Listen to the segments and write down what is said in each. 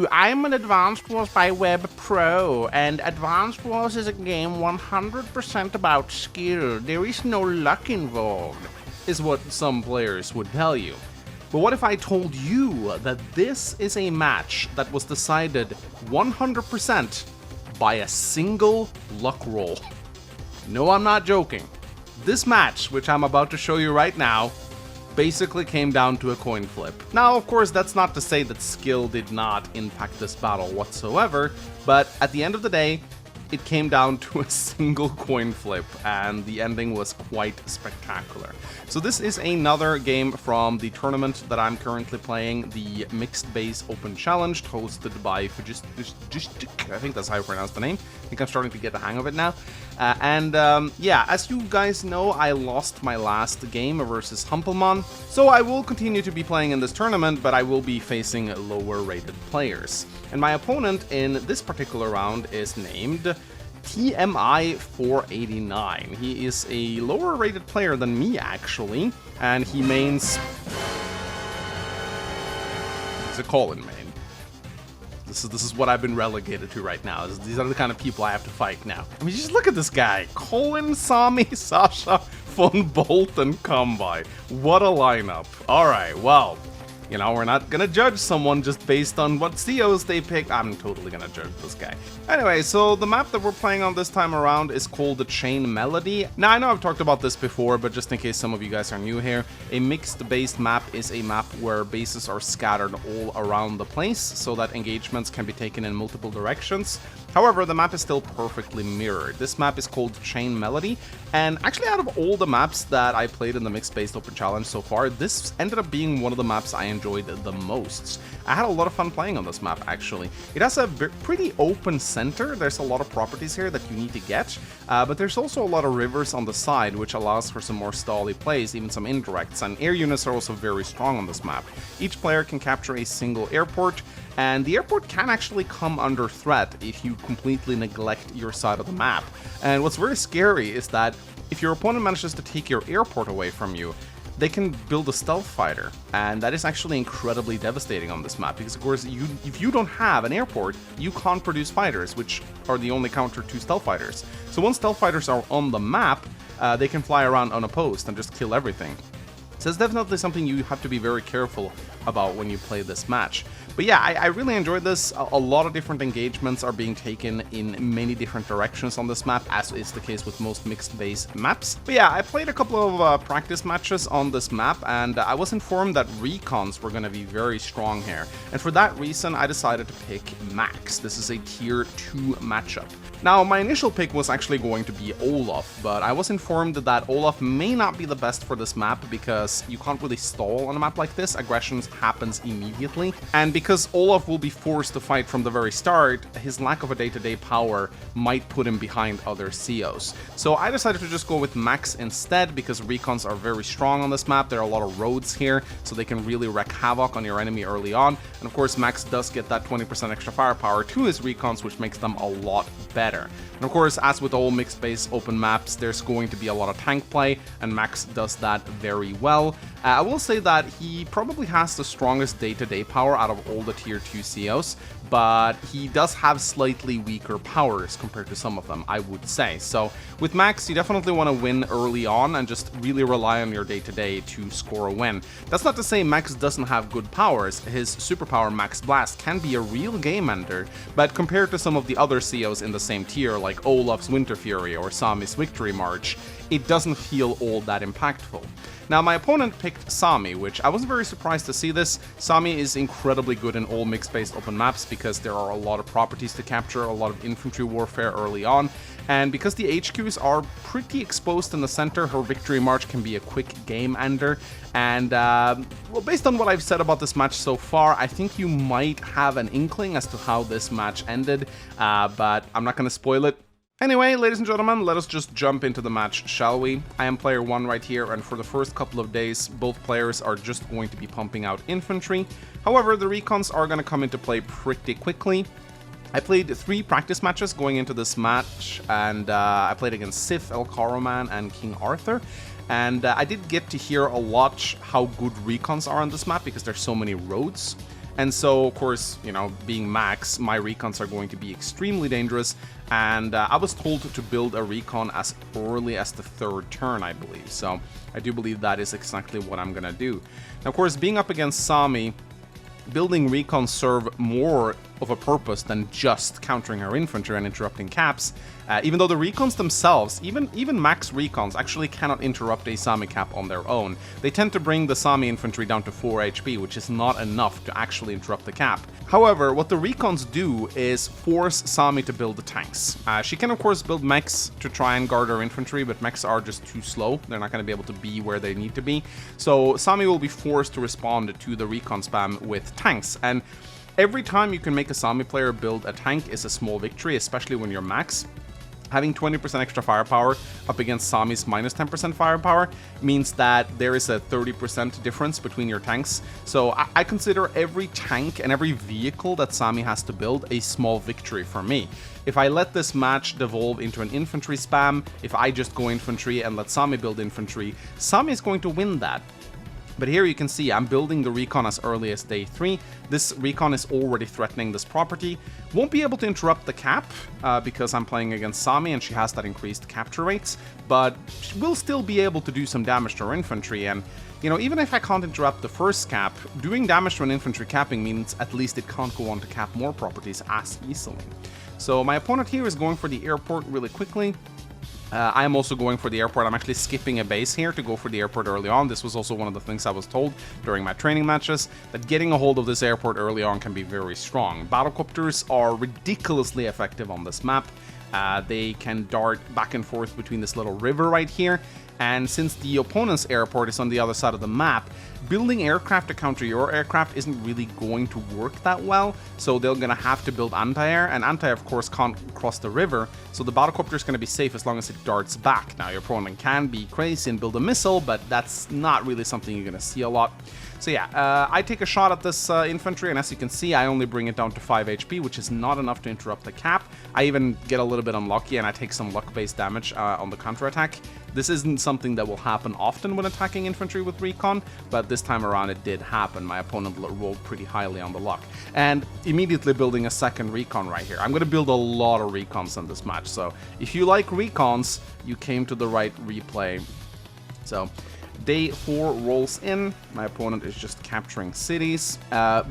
Hello, I'm an Advanced Wars by Web Pro, and Advanced Wars is a game 100% about skill. There is no luck involved, is what some players would tell you. But what if I told you that this is a match that was decided 100% by a single luck roll? No, I'm not joking. This match, which I'm about to show you right now, basically came down to a coin flip. Now, of course, that's not to say that skill did not impact this battle whatsoever, but at the end of the day, it came down to a single coin flip, and the ending was quite spectacular. So this is another game from the tournament that I'm currently playing, the Mixed Base Open Challenge, hosted by I think that's how you pronounce the name. I think I'm starting to get the hang of it now. Yeah, as you guys know, I lost my last game versus Humpelmann, so I will continue to be playing in this tournament, but I will be facing lower rated players. And my opponent in this particular round is named TMI 489. He is a lower rated player than me, actually, and he mains... He's a Colin main. This is what I've been relegated to right now. These are the kind of people I have to fight now. I mean, just look at this guy. Colin, Sami, Sasha, Von Bolt, and Combine. What a lineup. Alright, well, you know, we're not gonna judge someone just based on what COs they pick. I'm totally gonna judge this guy. Anyway, so the map that we're playing on this time around is called the Chain Melody. Now, I know I've talked about this before, but just in case some of you guys are new here, a mixed-based map is a map where bases are scattered all around the place so that engagements can be taken in multiple directions. However, the map is still perfectly mirrored. This map is called Chain Melody, and actually out of all the maps that I played in the Mixed-Based Open Challenge so far, this ended up being one of the maps I enjoyed the most. I had a lot of fun playing on this map, actually. It has a pretty open center. There's a lot of properties here that you need to get, but there's also a lot of rivers on the side, which allows for some more stally plays, even some indirects, and air units are also very strong on this map. Each player can capture a single airport, and the airport can actually come under threat if you completely neglect your side of the map. And what's very scary is that if your opponent manages to take your airport away from you, they can build a stealth fighter, and that is actually incredibly devastating on this map, because of course if you don't have an airport, you can't produce fighters, which are the only counter to stealth fighters. So once stealth fighters are on the map, they can fly around unopposed and just kill everything. So it's definitely something you have to be very careful about when you play this match. But yeah, I really enjoyed this. A lot of different engagements are being taken in many different directions on this map, as is the case with most mixed-base maps. But yeah, I played a couple of practice matches on this map, and I was informed that recons were going to be very strong here. And for that reason, I decided to pick Max. This is a tier 2 matchup. Now, my initial pick was actually going to be Olaf, but I was informed that Olaf may not be the best for this map because you can't really stall on a map like this. Aggression happens immediately, and because Olaf will be forced to fight from the very start, his lack of a day-to-day power might put him behind other COs. So I decided to just go with Max instead, because recons are very strong on this map. There are a lot of roads here, so they can really wreak havoc on your enemy early on. And of course, Max does get that 20% extra firepower to his recons, which makes them a lot better. And of course, as with all mixed base open maps, there's going to be a lot of tank play, and Max does that very well. I will say that he probably has the strongest day-to-day power out of all the tier 2 COs, but he does have slightly weaker powers compared to some of them, I would say. So with Max, you definitely want to win early on and just really rely on your day-to-day to score a win. That's not to say Max doesn't have good powers. His superpower Max Blast can be a real game ender, but compared to some of the other COs in the same tier, like Olaf's Winter Fury or Sami's Victory March, it doesn't feel all that impactful. Now, my opponent picked Sami, which I wasn't very surprised to see this. Sami is incredibly good in all mixed-based open maps because there are a lot of properties to capture, a lot of infantry warfare early on, and because the HQs are pretty exposed in the center, her Victory March can be a quick game ender. And, well, based on what I've said about this match so far, I think you might have an inkling as to how this match ended, but I'm not going to spoil it. Anyway, ladies and gentlemen, let us just jump into the match, shall we? I am player 1 right here, and for the first couple of days, both players are just going to be pumping out infantry. However, the recons are going to come into play pretty quickly. I played 3 practice matches going into this match, and I played against Sith, El Caroman, and King Arthur. And I did get to hear a lot how good recons are on this map because there's so many roads. And so, of course, you know, being max, my recons are going to be extremely dangerous. And I was told to build a recon as early as the 3rd turn, I believe. So I do believe that is exactly what I'm gonna do. Now, of course, being up against Sami, building recons serve more of a purpose than just countering her infantry and interrupting caps, even though the recons themselves, even max recons, actually cannot interrupt a Sami cap on their own. They tend to bring the Sami infantry down to 4 HP, which is not enough to actually interrupt the cap. However, what the recons do is force Sami to build the tanks. She can of course build mechs to try and guard her infantry, but mechs are just too slow. They're not going to be able to be where they need to be. So Sami will be forced to respond to the recon spam with tanks. And every time you can make a Sami player build a tank is a small victory, especially when you're max. Having 20% extra firepower up against Sami's minus 10% firepower means that there is a 30% difference between your tanks. So I consider every tank and every vehicle that Sami has to build a small victory for me. If I let this match devolve into an infantry spam, if I just go infantry and let Sami build infantry, Sami is going to win that. But here you can see I'm building the recon as early as day 3. This recon is already threatening this property. Won't be able to interrupt the cap because I'm playing against Sami and she has that increased capture rates, but she will still be able to do some damage to her infantry. And you know, even if I can't interrupt the first cap, doing damage to an infantry capping means at least it can't go on to cap more properties as easily. So my opponent here is going for the airport really quickly. I am also going for the airport. I'm actually skipping a base here to go for the airport early on. This was also one of the things I was told during my training matches, that getting a hold of this airport early on can be very strong. Battlecopters are ridiculously effective on this map. They can dart back and forth between this little river right here. And since the opponent's airport is on the other side of the map, building aircraft to counter your aircraft isn't really going to work that well. So they're going to have to build anti-air, and anti-air of course can't cross the river. So the battlecopter is going to be safe as long as it darts back. Now your opponent can be crazy and build a missile, but that's not really something you're going to see a lot. So yeah, I take a shot at this infantry, and as you can see, I only bring it down to 5 HP, which is not enough to interrupt the cap. I even get a little bit unlucky, and I take some luck-based damage on the counterattack. This isn't something that will happen often when attacking infantry with recon, but this time around it did happen. My opponent rolled pretty highly on the luck. And immediately building a second recon right here. I'm going to build a lot of recons in this match, so if you like recons, you came to the right replay. So day 4 rolls in. My opponent is just capturing cities.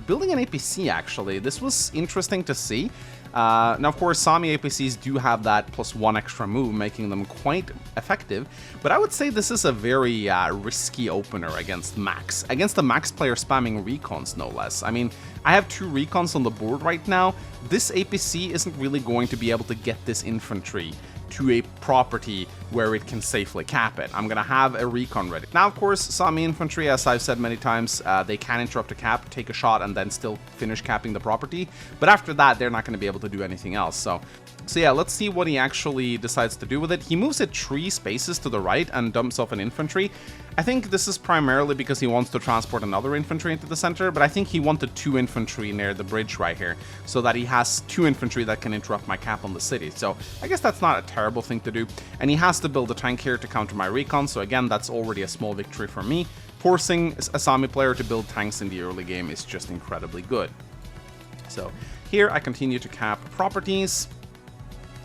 Building an APC, actually. This was interesting to see. Now, of course, Sami APCs do have that +1 extra move, making them quite effective. But I would say this is a very risky opener against Max. Against the Max player spamming recons, no less. I mean, I have 2 recons on the board right now. This APC isn't really going to be able to get this infantry to a property where it can safely cap it. I'm gonna have a recon ready. Now, of course, Sami infantry, as I've said many times, they can interrupt a cap, take a shot, and then still finish capping the property. But after that, they're not gonna be able to do anything else. So yeah, let's see what he actually decides to do with it. He moves it 3 spaces to the right and dumps off an infantry. I think this is primarily because he wants to transport another infantry into the center, but I think he wanted 2 infantry near the bridge right here, so that he has 2 infantry that can interrupt my cap on the city. So I guess that's not a terrible thing to do. And he has to build a tank here to counter my recon, so again, that's already a small victory for me. Forcing a Sami player to build tanks in the early game is just incredibly good. So here I continue to cap properties.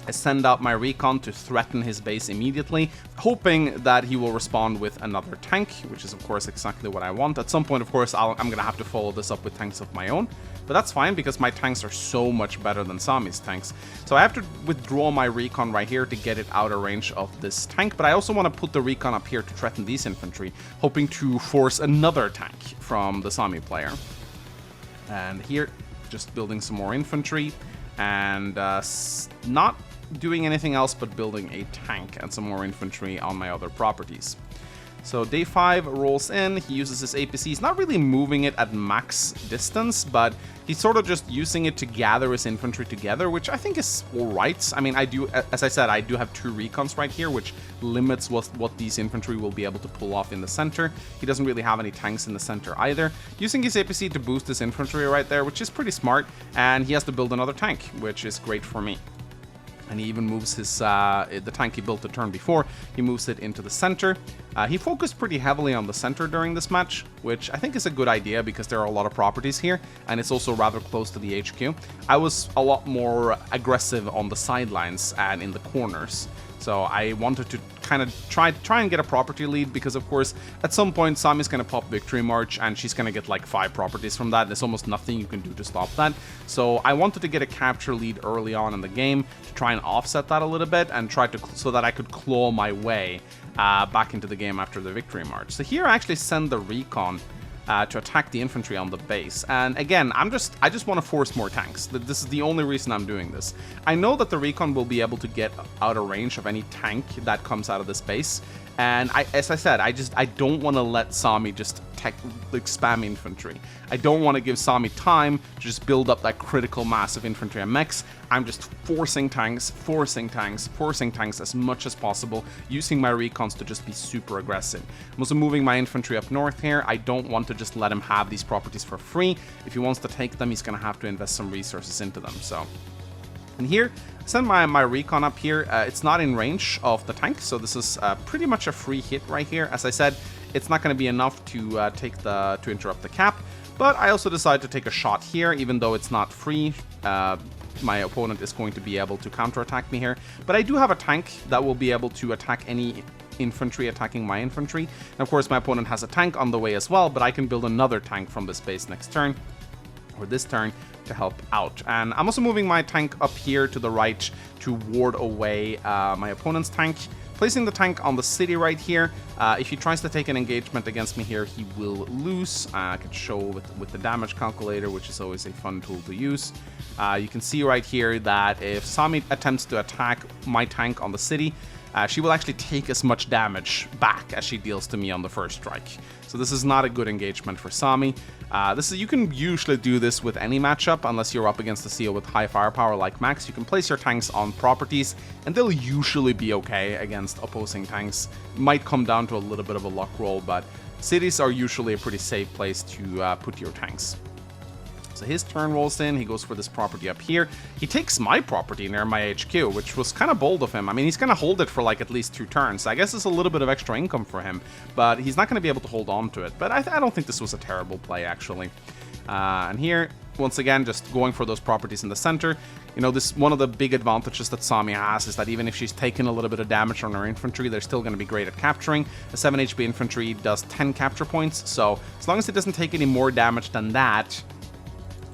I send out my recon to threaten his base immediately, hoping that he will respond with another tank, which is of course exactly what I want. At some point, of course, I'm going to have to follow this up with tanks of my own, but that's fine because my tanks are so much better than Sami's tanks. So I have to withdraw my recon right here to get it out of range of this tank, but I also want to put the recon up here to threaten these infantry, hoping to force another tank from the Sami player. And here, just building some more infantry, and not doing anything else but building a tank and some more infantry on my other properties. So day 5 rolls in, he uses his APC. He's not really moving it at max distance, but he's sort of just using it to gather his infantry together, which I think is alright. I mean, as I said, I do have 2 recons right here, which limits what these infantry will be able to pull off in the center. He doesn't really have any tanks in the center either. Using his APC to boost his infantry right there, which is pretty smart, and he has to build another tank, which is great for me. And he even moves his the tank he built the turn before. He moves it into the center. He focused pretty heavily on the center during this match, which I think is a good idea because there are a lot of properties here, and it's also rather close to the HQ. I was a lot more aggressive on the sidelines and in the corners. So I wanted to kind of try and get a property lead because, of course, at some point Sami's going to pop Victory March and she's going to get like 5 properties from that. There's almost nothing you can do to stop that. So I wanted to get a capture lead early on in the game to try and offset that a little bit and try to so that I could claw my way back into the game after the Victory March. So here I actually send the recon to attack the infantry on the base. And again, I just want to force more tanks. This is the only reason I'm doing this. I know that the recon will be able to get out of range of any tank that comes out of this base. And as I said, I don't want to let Sami just spam infantry. I don't want to give Sami time to just build up that critical mass of infantry and mechs. I'm just forcing tanks as much as possible, using my recons to just be super aggressive. I'm also moving my infantry up north here. I don't want to just let him have these properties for free. If he wants to take them, he's going to have to invest some resources into them. So, and here, send my recon up here. It's not in range of the tank, so this is pretty much a free hit right here. As I said, it's not going to be enough to interrupt the cap, but I also decided to take a shot here, even though it's not free. My opponent is going to be able to counterattack me here, but I do have a tank that will be able to attack any infantry attacking my infantry. And of course, my opponent has a tank on the way as well, but I can build another tank from this base next turn, or this turn, to help out. And I'm also moving my tank up here to the right to ward away my opponent's tank, placing the tank on the city right here. If he tries to take an engagement against me here, he will lose. I can show with the damage calculator, which is always a fun tool to use. You can see right here that if Sami attempts to attack my tank on the city, she will actually take as much damage back as she deals to me on the first strike. So this is not a good engagement for Sami. You can usually do this with any matchup, unless you're up against a CO with high firepower like Max. You can place your tanks on properties, and they'll usually be okay against opposing tanks. It might come down to a little bit of a luck roll, but cities are usually a pretty safe place to put your tanks. So his turn rolls in, he goes for this property up here. He takes my property near my HQ, which was kind of bold of him. I mean, he's going to hold it for like at least 2 turns. I guess it's a little bit of extra income for him, but he's not going to be able to hold on to it. But I don't think this was a terrible play, actually. And here, once again, just going for those properties in the center. You know, this one of the big advantages that Sami has is that even if she's taken a little bit of damage on her infantry, they're still going to be great at capturing. A 7 HP infantry does 10 capture points, so as long as it doesn't take any more damage than that,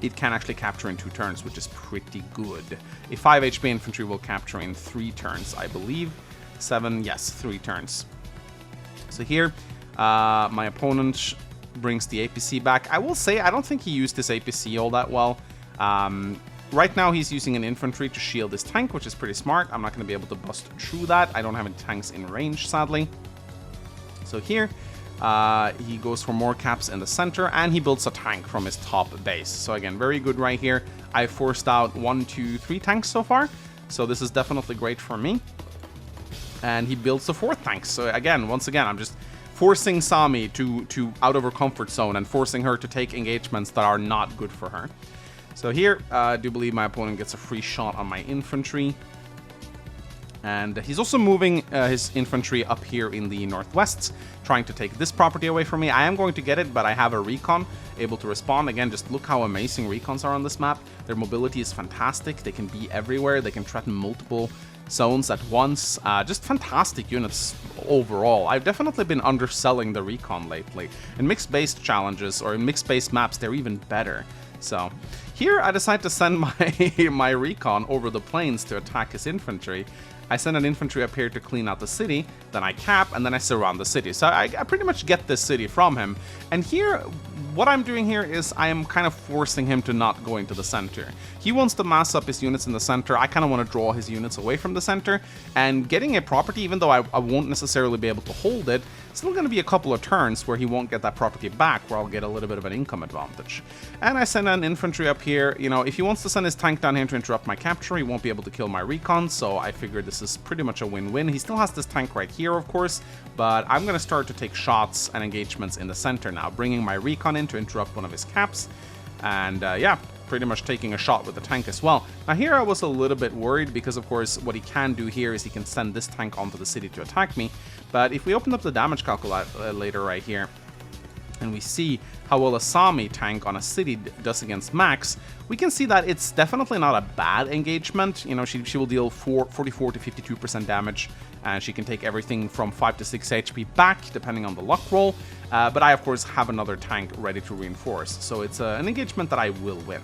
it can actually capture in 2 turns, which is pretty good. A 5 HP infantry will capture in 3 turns, I believe. 7, yes, 3 turns. So here, my opponent brings the APC back. I will say, I don't think he used this APC all that well. Right now, he's using an infantry to shield his tank, which is pretty smart. I'm not going to be able to bust through that. I don't have any tanks in range, sadly. So here, he goes for more caps in the center, and he builds a tank from his top base. So again, very good right here. I forced out 1, 2, 3 tanks so far, so this is definitely great for me. And he builds the 4th tank. So again, once again, I'm just forcing Sami to out of her comfort zone and forcing her to take engagements that are not good for her. So here, I do believe my opponent gets a free shot on my infantry. And he's also moving his infantry up here in the northwest, trying to take this property away from me. I am going to get it, but I have a recon able to respond. Again, just look how amazing recons are on this map. Their mobility is fantastic. They can be everywhere. They can threaten multiple zones at once. Just fantastic units overall. I've definitely been underselling the recon lately. In mixed-based challenges or in mixed-based maps, they're even better. So here I decide to send my recon over the plains to attack his infantry. I send an infantry up here to clean out the city, then I cap, and then I surround the city. So I pretty much get this city from him. And here, what I'm doing here is I am kind of forcing him to not go into the center. He wants to mass up his units in the center. I kind of want to draw his units away from the center. And getting a property, even though I won't necessarily be able to hold it, it's still going to be a couple of turns where he won't get that property back, where I'll get a little bit of an income advantage. And I send an infantry up here. You know, if he wants to send his tank down here to interrupt my capture, he won't be able to kill my recon, so I figured this is pretty much a win-win. He still has this tank right here, of course, but I'm going to start to take shots and engagements in the center now, bringing my recon in to interrupt one of his caps. And yeah, pretty much taking a shot with the tank as well. Now here I was a little bit worried because of course what he can do here is he can send this tank onto the city to attack me. But if we open up the damage calculator right here, and we see how well a Sami tank on a city does against Max, we can see that it's definitely not a bad engagement. You know, she will deal 44 to 52% damage, and she can take everything from 5 to 6 HP back, depending on the luck roll. But I, of course, have another tank ready to reinforce, so it's an engagement that I will win.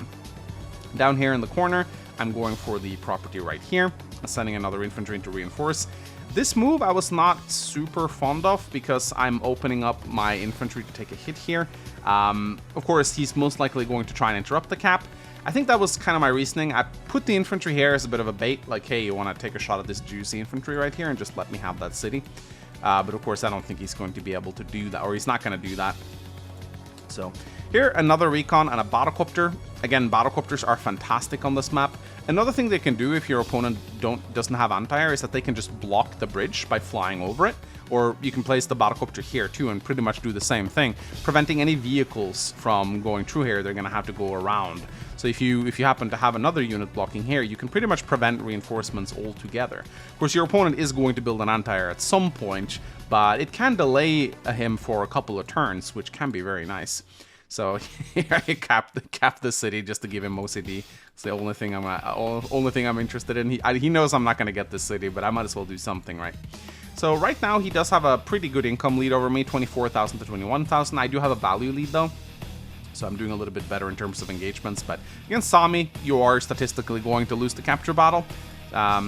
Down here in the corner, I'm going for the property right here, sending another infantry to reinforce. This move I was not super fond of because I'm opening up my infantry to take a hit here. Of course, he's most likely going to try and interrupt the cap. I think that was kind of my reasoning. I put the infantry here as a bit of a bait, like, hey, you want to take a shot at this juicy infantry right here and just let me have that city. But of course, I don't think he's going to be able to do that, or he's not going to do that. So here, another recon and a battlecopter. Again, battlecopters are fantastic on this map. Another thing they can do if your opponent doesn't have anti-air is that they can just block the bridge by flying over it. Or you can place the battlecopter here too and pretty much do the same thing, preventing any vehicles from going through here. They're going to have to go around. So if you happen to have another unit blocking here, you can pretty much prevent reinforcements altogether. Of course, your opponent is going to build an anti-air at some point, but it can delay him for a couple of turns, which can be very nice. So here I cap the city just to give him OCD. It's the only thing I'm interested in. He knows I'm not going to get this city, but I might as well do something, right? So right now he does have a pretty good income lead over me, 24,000 to 21,000. I do have a value lead though, so I'm doing a little bit better in terms of engagements. But against Sami, you are statistically going to lose the capture battle.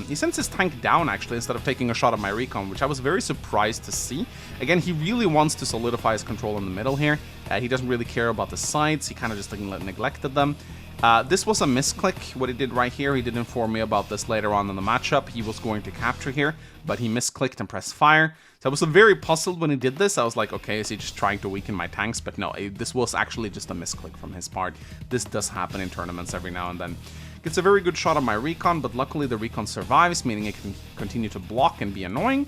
He sends his tank down actually instead of taking a shot at my recon, which I was very surprised to see. Again, he really wants to solidify his control in the middle here. He doesn't really care about the sides. He kind of just neglected them. This was a misclick, what he did right here. He did inform me about this later on in the matchup. He was going to capture here, but he misclicked and pressed fire. So I was very puzzled when he did this. I was like, okay, is he just trying to weaken my tanks? But no, this was actually just a misclick from his part. This does happen in tournaments every now and then. Gets a very good shot on my recon, but luckily the recon survives, meaning it can continue to block and be annoying.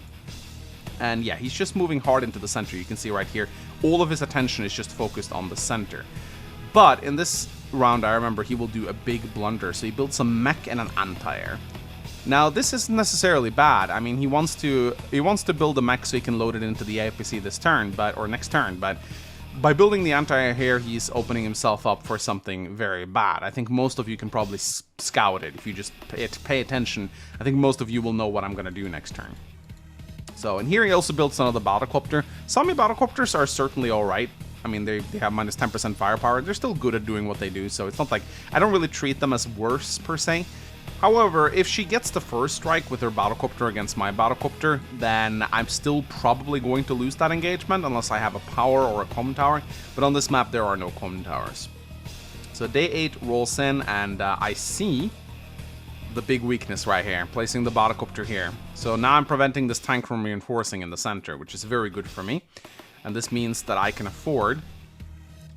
And yeah, he's just moving hard into the center. You can see right here, all of his attention is just focused on the center. But in this round, I remember he will do a big blunder. So he builds some mech and an anti-air. Now, this isn't necessarily bad. I mean, he wants to build a mech so he can load it into the APC this turn, or next turn, but by building the anti-air here, he's opening himself up for something very bad. I think most of you can probably scout it. If you just pay attention, I think most of you will know what I'm going to do next turn. So, and here he also builds another battlecopter. Sami battlecopters are certainly alright. I mean, they have minus 10% firepower. They're still good at doing what they do, so it's not like... I don't really treat them as worse, per se. However, if she gets the first strike with her battlecopter against my battlecopter, then I'm still probably going to lose that engagement unless I have a power or a comm tower. But on this map, there are no comm towers. So day 8 rolls in, and I see the big weakness right here, placing the battlecopter here. So now I'm preventing this tank from reinforcing in the center, which is very good for me. And this means that I can afford...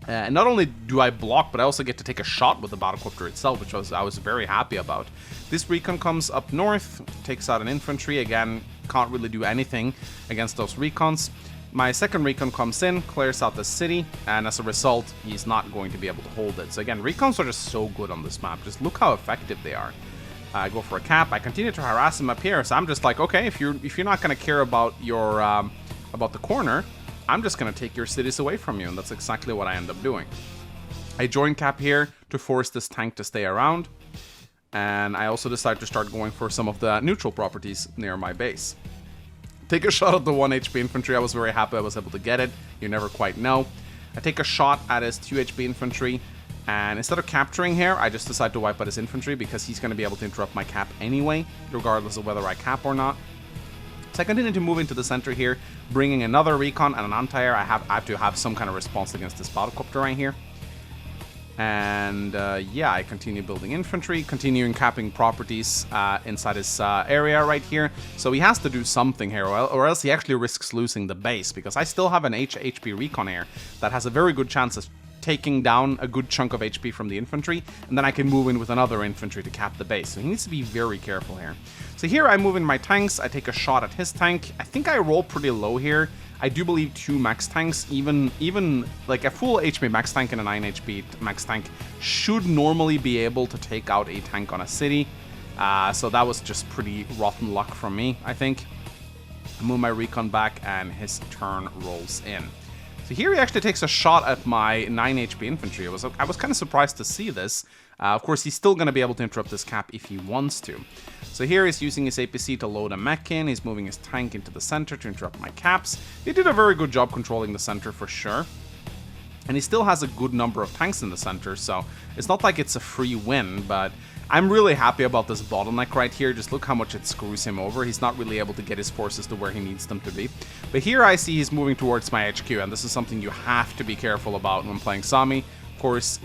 and not only do I block, but I also get to take a shot with the battlecopter itself, which I was very happy about. This recon comes up north, takes out an infantry. Again, can't really do anything against those recons. My second recon comes in, clears out the city, and as a result, he's not going to be able to hold it. So again, recons are just so good on this map. Just look how effective they are. I go for a cap. I continue to harass him up here, so I'm just like, okay, if you're not going to care about your about the corner, I'm just going to take your cities away from you, and that's exactly what I end up doing. I join cap here to force this tank to stay around, and I also decide to start going for some of the neutral properties near my base. Take a shot at the 1 HP infantry. I was very happy I was able to get it. You never quite know. I take a shot at his 2 HP infantry, and instead of capturing here, I just decide to wipe out his infantry because he's going to be able to interrupt my cap anyway, regardless of whether I cap or not. So I continue to move into the center here, bringing another recon and an anti-air. I have to have some kind of response against this battlecopter right here. And yeah, I continue building infantry, continuing capping properties inside his area right here. So he has to do something here, or else he actually risks losing the base, because I still have an HP recon air that has a very good chance of taking down a good chunk of HP from the infantry, and then I can move in with another infantry to cap the base. So he needs to be very careful here. So here I move in my tanks, I take a shot at his tank. I think I roll pretty low here. I do believe 2 max tanks, even like a full HP max tank and a 9 HP max tank, should normally be able to take out a tank on a city. So that was just pretty rotten luck from me, I think. I move my recon back, and his turn rolls in. So here he actually takes a shot at my 9 HP infantry. I was kind of surprised to see this. Of course, he's still going to be able to interrupt this cap if he wants to. So here he's using his APC to load a mech in. He's moving his tank into the center to interrupt my caps. He did a very good job controlling the center for sure. And he still has a good number of tanks in the center, so it's not like it's a free win, but I'm really happy about this bottleneck right here. Just look how much it screws him over. He's not really able to get his forces to where he needs them to be. But here I see he's moving towards my HQ, and this is something you have to be careful about when playing Sami. Of course,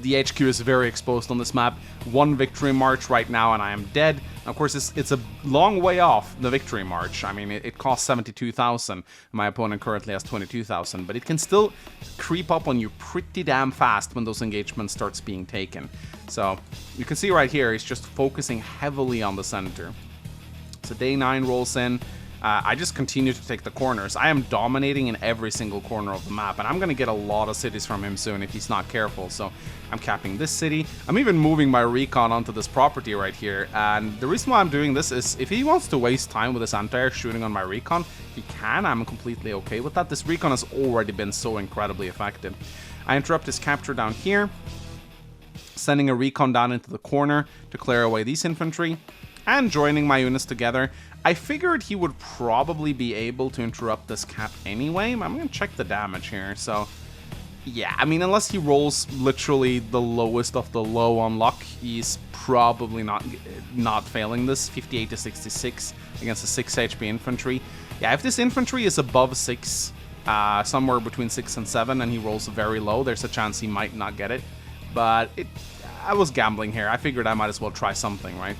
the HQ is very exposed on this map. 1 victory march right now, and I am dead. Of course, it's a long way off the victory march. I mean, it costs 72,000. My opponent currently has 22,000, but it can still creep up on you pretty damn fast when those engagements starts being taken. So you can see right here, he's just focusing heavily on the center. So day 9 rolls in. I just continue to take the corners. I am dominating in every single corner of the map, and I'm going to get a lot of cities from him soon if he's not careful. So I'm capping this city. I'm even moving my recon onto this property right here, and the reason why I'm doing this is if he wants to waste time with his anti-air shooting on my recon, he can. I'm completely okay with that. This recon has already been so incredibly effective. I interrupt his capture down here, sending a recon down into the corner to clear away these infantry, and joining my units together. I figured he would probably be able to interrupt this cap anyway. I'm going to check the damage here. So, yeah, I mean, unless he rolls literally the lowest of the low on luck, he's probably not failing this. 58 to 66 against a 6 HP infantry. Yeah, if this infantry is above 6, somewhere between 6 and 7, and he rolls very low, there's a chance he might not get it. But I was gambling here. I figured I might as well try something, right?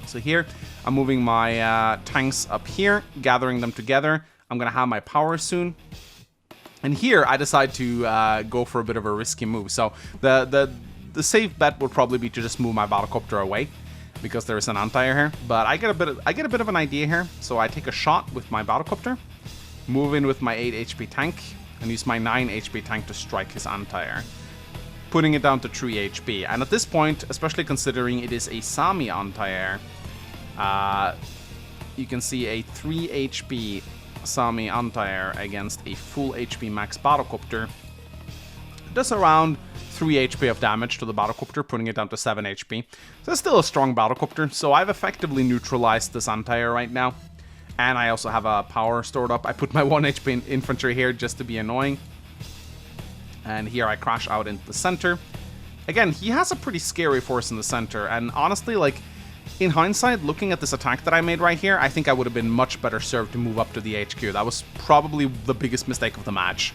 So here, I'm moving my tanks up here, gathering them together. I'm going to have my power soon. And here, I decide to go for a bit of a risky move. So the safe bet would probably be to just move my battlecopter away, because there is an anti-air here. But I get a bit of an idea here. So I take a shot with my battlecopter, move in with my 8 HP tank, and use my 9 HP tank to strike his anti-air, putting it down to 3 HP. And at this point, especially considering it is a Sami anti-air, you can see a 3 HP Sami anti-air against a full HP max battlecopter does around 3 HP of damage to the battlecopter, putting it down to 7 HP. So it's still a strong battlecopter, so I've effectively neutralized this anti-air right now. And I also have a power stored up. I put my 1 HP infantry here just to be annoying. And here I crash out into the center. Again, he has a pretty scary force in the center, and honestly, like, in hindsight, looking at this attack that I made right here, I think I would have been much better served to move up to the HQ. That was probably the biggest mistake of the match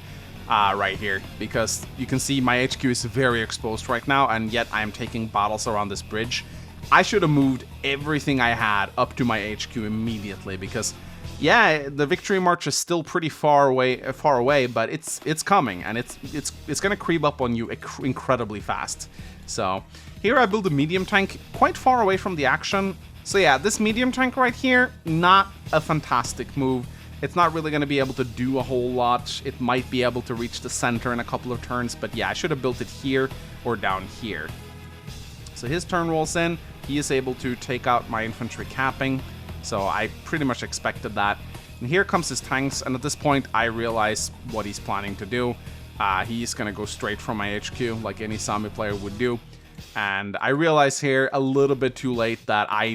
right here, because you can see my HQ is very exposed right now, and yet I am taking battles around this bridge. I should have moved everything I had up to my HQ immediately, because yeah, the victory march is still pretty far away, but it's coming, and it's gonna creep up on you incredibly fast. So here I build a medium tank quite far away from the action. So yeah, this medium tank right here, not a fantastic move. It's not really going to be able to do a whole lot. It might be able to reach the center in a couple of turns, but yeah, I should have built it here or down here. So his turn rolls in. He is able to take out my infantry capping, so I pretty much expected that. And here comes his tanks, and at this point I realize what he's planning to do. He's going to go straight from my HQ like any Sami player would do. And I realize here a little bit too late that I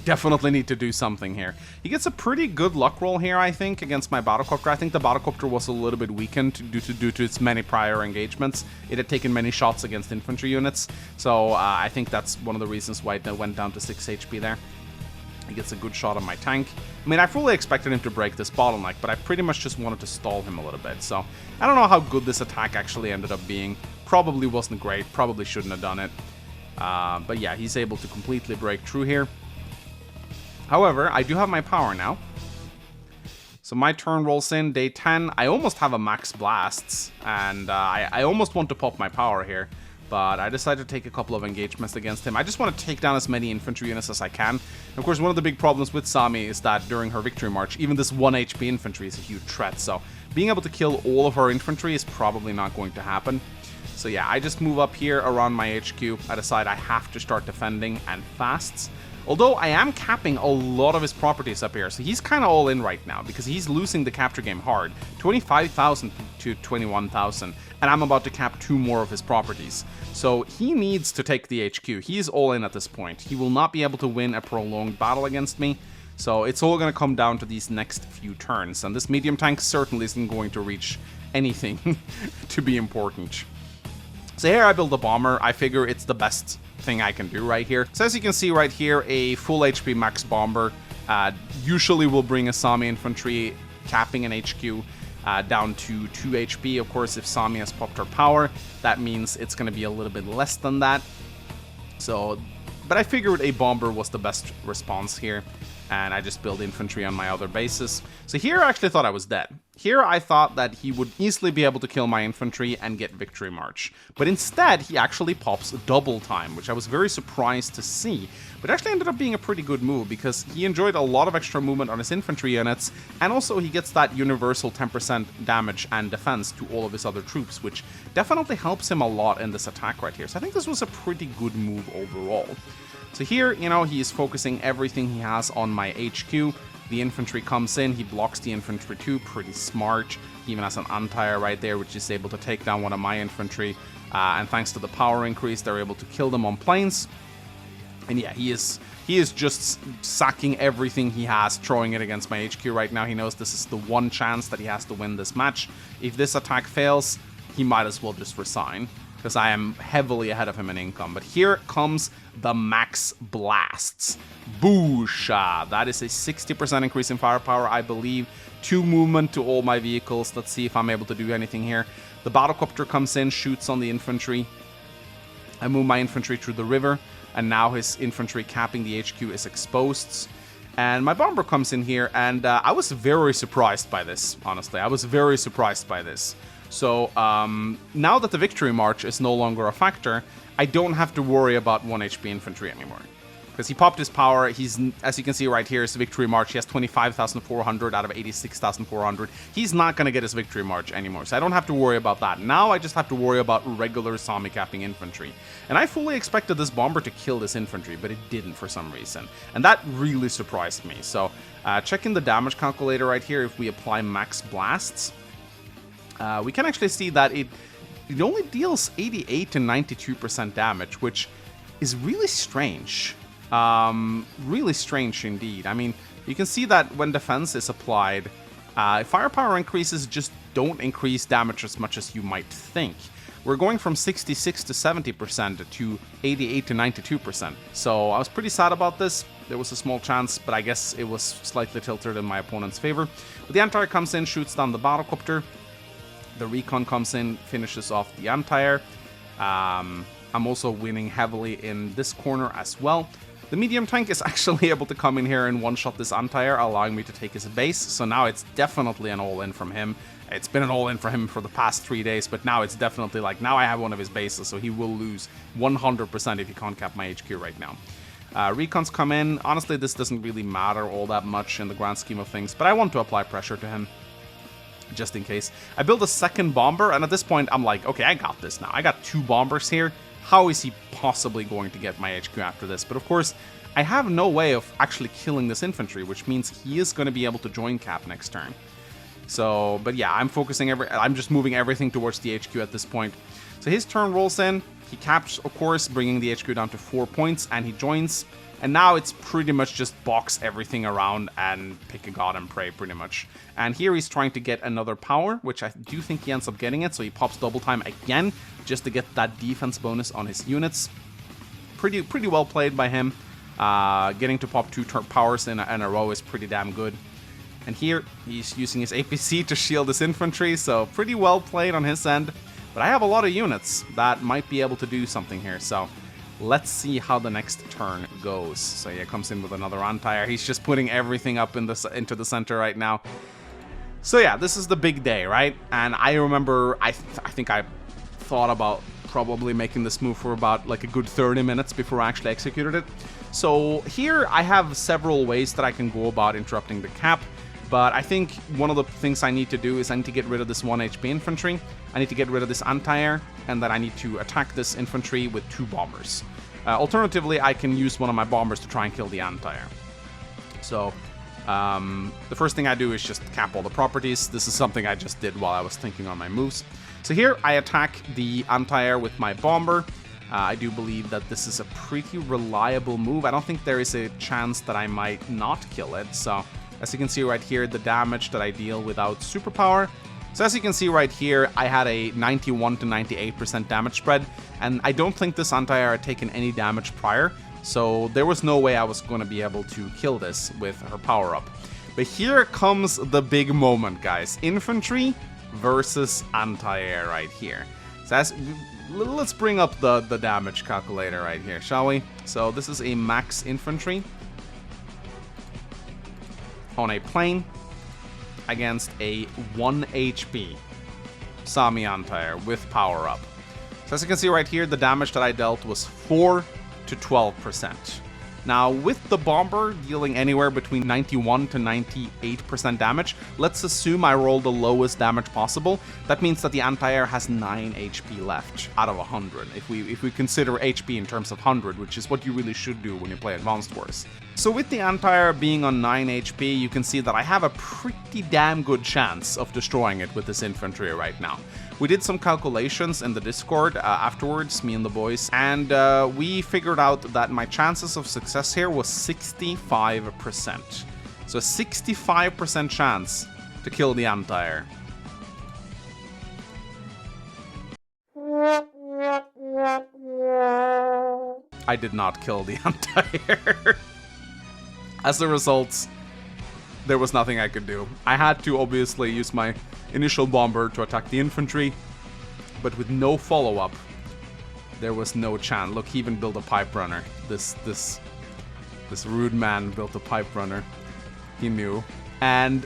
definitely need to do something here. He gets a pretty good luck roll here, I think, against my battlecopter. I think the battlecopter was a little bit weakened due to its many prior engagements. It had taken many shots against infantry units, so I think that's one of the reasons why it went down to 6 HP there. He gets a good shot on my tank. I mean, I fully expected him to break this bottleneck, but I pretty much just wanted to stall him a little bit. So I don't know how good this attack actually ended up being. Probably wasn't great. Probably shouldn't have done it. But yeah, he's able to completely break through here. However, I do have my power now. So my turn rolls in, day 10. I almost have a max blasts, and I almost want to pop my power here. but I decided to take a couple of engagements against him. I just want to take down as many infantry units as I can. And of course, one of the big problems with Sami is that during her victory march, even this 1 HP infantry is a huge threat, so being able to kill all of her infantry is probably not going to happen. So yeah, I just move up here around my HQ. I decide I have to start defending and fasts. Although I am capping a lot of his properties up here, so he's kind of all in right now because he's losing the capture game hard. 25,000 to 21,000, and I'm about to cap 2 more of his properties. So he needs to take the HQ. He is all in at this point. He will not be able to win a prolonged battle against me. So it's all going to come down to these next few turns, and this medium tank certainly isn't going to reach anything to be important. So here I build a bomber. I figure it's the best thing I can do right here. So as you can see right here, a full HP max bomber usually will bring a Sami infantry capping an HQ down to 2 HP. Of course, if Sami has popped her power, that means it's going to be a little bit less than that. So, but I figured a bomber was the best response here, and I just build infantry on my other bases. So here I actually thought I was dead. Here I thought that he would easily be able to kill my infantry and get victory march. But instead, he actually pops double time, which I was very surprised to see. But it actually ended up being a pretty good move because he enjoyed a lot of extra movement on his infantry units, and also he gets that universal 10% damage and defense to all of his other troops, which definitely helps him a lot in this attack right here. So I think this was a pretty good move overall. So here, you know, he is focusing everything he has on my HQ. The infantry comes in, he blocks the infantry too, pretty smart. He even has an anti-air right there, which is able to take down one of my infantry. And thanks to the power increase, they're able to kill them on planes. And yeah, he is just sacking everything he has, throwing it against my HQ right now. He knows this is the one chance that he has to win this match. If this attack fails, he might as well just resign, because I am heavily ahead of him in income. But here comes the max blasts. Boosha! That is a 60% increase in firepower, I believe. 2 movement to all my vehicles. Let's see if I'm able to do anything here. The battlecopter comes in, shoots on the infantry. I move my infantry through the river, and now his infantry capping the HQ is exposed. And my bomber comes in here, and I was very surprised by this, honestly. I was very surprised by this. So now that the victory march is no longer a factor, I don't have to worry about 1 HP infantry anymore. Because he popped his power, he's, as you can see right here, his victory march, he has 25,400 out of 86,400. He's not going to get his victory march anymore, so I don't have to worry about that. Now I just have to worry about regular Sami capping infantry. And I fully expected this bomber to kill this infantry, but it didn't for some reason. And that really surprised me. So checking the damage calculator right here, if we apply max blasts, we can actually see that it only deals 88 to 92% damage, which is really strange. Really strange indeed. I mean, you can see that when defense is applied, firepower increases just don't increase damage as much as you might think. We're going from 66 to 70% to 88 to 92%. So I was pretty sad about this. There was a small chance, but I guess it was slightly tilted in my opponent's favor. But the anti-air comes in, shoots down the battlecopter. The recon comes in, finishes off the anti-air. I'm also winning heavily in this corner as well. The medium tank is actually able to come in here and one-shot this anti-air, allowing me to take his base. So now it's definitely an all-in from him. It's been an all-in for him for the past 3 days, but now it's definitely like, now I have one of his bases, so he will lose 100% if he can't cap my HQ right now. Recons come in. Honestly, this doesn't really matter all that much in the grand scheme of things, but I want to apply pressure to him, just in case. I build a second bomber, and at this point, I'm like, okay, I got this now. I got 2 bombers here. How is he possibly going to get my HQ after this? But of course, I have no way of actually killing this infantry, which means he is going to be able to join cap next turn. So, but yeah, I'm just moving everything towards the HQ at this point. So his turn rolls in, he caps, of course, bringing the HQ down to 4 points, and he joins. And now it's pretty much just box everything around and pick a god and pray, pretty much. And here he's trying to get another power, which I do think he ends up getting it. So he pops double time again, just to get that defense bonus on his units. Pretty well played by him. Getting to pop 2 powers in a row is pretty damn good. And here, he's using his APC to shield his infantry, so pretty well played on his end. But I have a lot of units that might be able to do something here, so let's see how the next turn goes. So he comes in with another anti-air. He's just putting everything up into the center right now. So yeah, this is the big day, right? And I remember, I think I thought about probably making this move for about like a good 30 minutes before I actually executed it. So here I have several ways that I can go about interrupting the cap, but I think one of the things I need to do is I need to get rid of this 1 HP infantry, I need to get rid of this anti-air, and then I need to attack this infantry with 2 bombers. Alternatively, I can use one of my bombers to try and kill the anti-air. So the first thing I do is just cap all the properties. This is something I just did while I was thinking on my moves. So here I attack the anti-air with my bomber. I do believe that this is a pretty reliable move. I don't think there is a chance that I might not kill it. So as you can see right here, the damage that I deal without superpower. So as you can see right here, I had a 91 to 98% damage spread, and I don't think this anti-air had taken any damage prior. So there was no way I was going to be able to kill this with her power-up. But here comes the big moment, guys. Infantry versus anti-air right here. So let's bring up the damage calculator right here, shall we? So this is a max infantry on a plane against a 1 HP Sami anti-air with power-up. So as you can see right here, the damage that I dealt was 4 to 12%. Now, with the bomber dealing anywhere between 91 to 98% damage, let's assume I roll the lowest damage possible. That means that the anti-air has 9 HP left out of 100, if we consider HP in terms of 100, which is what you really should do when you play Advanced Wars. So with the anti-air being on 9 HP, you can see that I have a pretty damn good chance of destroying it with this infantry right now. We did some calculations in the Discord afterwards, me and the boys, and we figured out that my chances of success here was 65%. So a 65% chance to kill the anti-air. I did not kill the anti-air. As a result, there was nothing I could do. I had to obviously use my initial bomber to attack the infantry, but with no follow-up, there was no chance. Look, he even built a pipe runner. This rude man built a pipe runner. He knew. And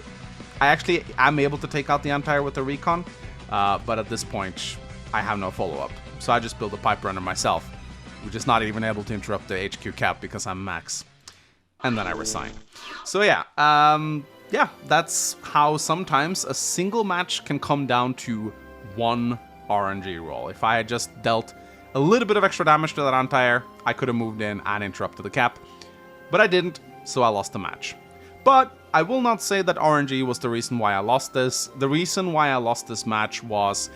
I actually am able to take out the anti-air with the recon, but at this point, I have no follow-up. So I just built a pipe runner myself, which is not even able to interrupt the HQ cap because I'm max. And then I resign. So yeah, that's how sometimes a single match can come down to one RNG roll. If I had just dealt a little bit of extra damage to that anti-air, I could have moved in and interrupted the cap. But I didn't, so I lost the match. But I will not say that RNG was the reason why I lost this. The reason why I lost this match was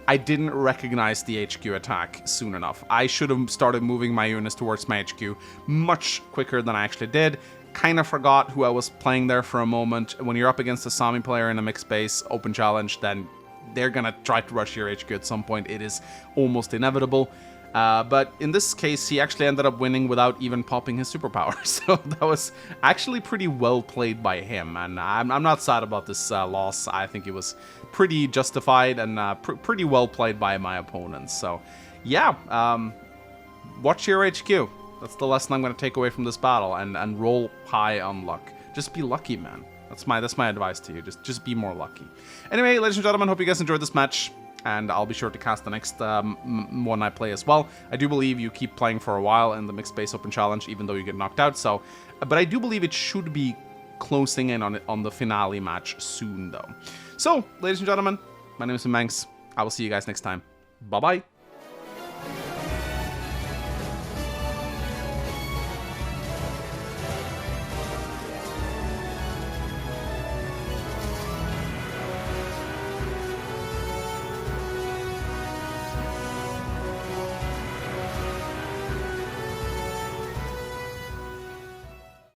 I didn't recognize the HQ attack soon enough. I should have started moving my units towards my HQ much quicker than I actually did. Kind of forgot who I was playing there for a moment. When you're up against a Sami player in a mixed base open challenge, then they're gonna try to rush your HQ at some point. It is almost inevitable. But in this case, he actually ended up winning without even popping his superpower. So that was actually pretty well played by him. And I'm not sad about this loss. I think it was pretty justified and pretty well played by my opponents. So yeah, watch your HQ. That's the lesson I'm going to take away from this battle. And roll high on luck. Just be lucky, man. That's my advice to you. Just be more lucky. Anyway, ladies and gentlemen, hope you guys enjoyed this match. And I'll be sure to cast the next one I play as well. I do believe you keep playing for a while in the Mixed Base Open Challenge, even though you get knocked out. So, but I do believe it should be closing in on the finale match soon, though. So, ladies and gentlemen, my name is Mangs. I will see you guys next time. Bye-bye.